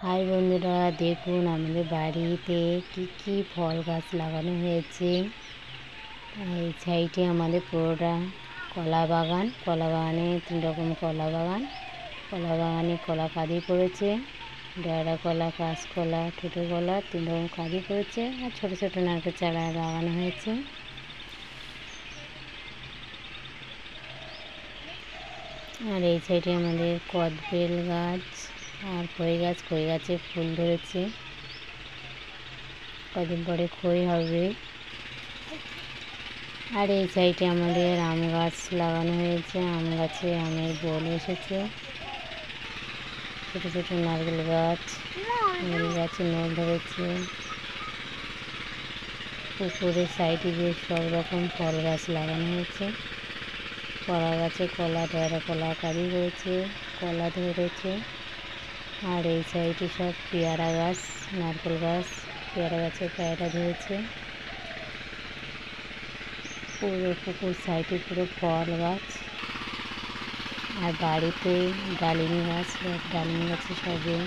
High বন্ধুরা, দেখুন আমাদের বাড়িতে কি ফল গাছ লাগানো হয়েছে। এই সাইডে আমাদের পুরোটা কলা বাগান। কলা বাগানে 3 রকম কলা বাগান। কলা বাগানে কলা কাঁদি পড়েছে, ডায়রা কলা, কাঁচকলা, ঠুটো কলা 3 রকম কাঁদি পড়েছে। আর ছোটো ছোটো নারকেল চারা লাগানো হয়েছে। আর এই সাইডে আমাদের কদবেল গাছ আর খই গাছ। খই গাছে ফুল ধরেছে, কদিন পরে খই হবে। আর এই সাইডে আমাদের আম গাছ লাগানো হয়েছে। আম গাছে আমের বোল এসেছে। ছোটো ছোটো নারকেল গাছ, নীল গাছে নোল ধরেছে। পুকুরের সাইডে দিয়ে সব রকম ফল গাছ লাগানো হয়েছে। কলা গাছে কলা, ডায়রা কলা কাঁদি হয়েছে, কলা ধরেছে। আর এই সাইডে সব পেয়ারা গাছ, নারকেল গাছ, পেয়ারা গাছে পেয়ারা ধরেছে। পুরো পুকুর সাইডে পুরো ফল গাছ। আর বাড়িতে ডালিম গাছ, ডালিম গাছে সবে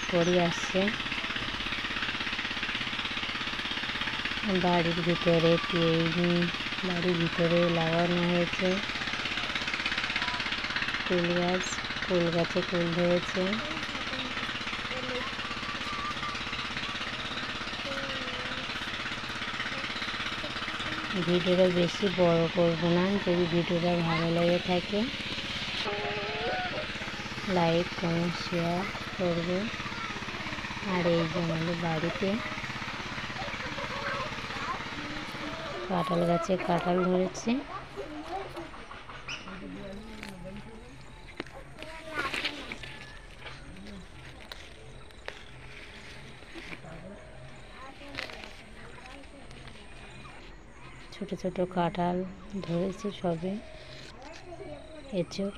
কড়ি আসছে। বাড়ির ভিতরে বাড়ির ভিতরে লাগানো হয়েছে ফুল গাছ। ফুল গাছে ফুল ধরেছে। ভিডিওটা বেশি বড় করব না। যদি ভিডিওটা ভালো লেগে থাকে লাইক, কমেন্ট, শেয়ার করবে। আর এই যে আমাদের বাড়িতে কাঁঠাল গাছে কাঁঠাল ধরেছে। ছোট ছোট কাঁঠাল ধরেছে সবে। এঁচোড়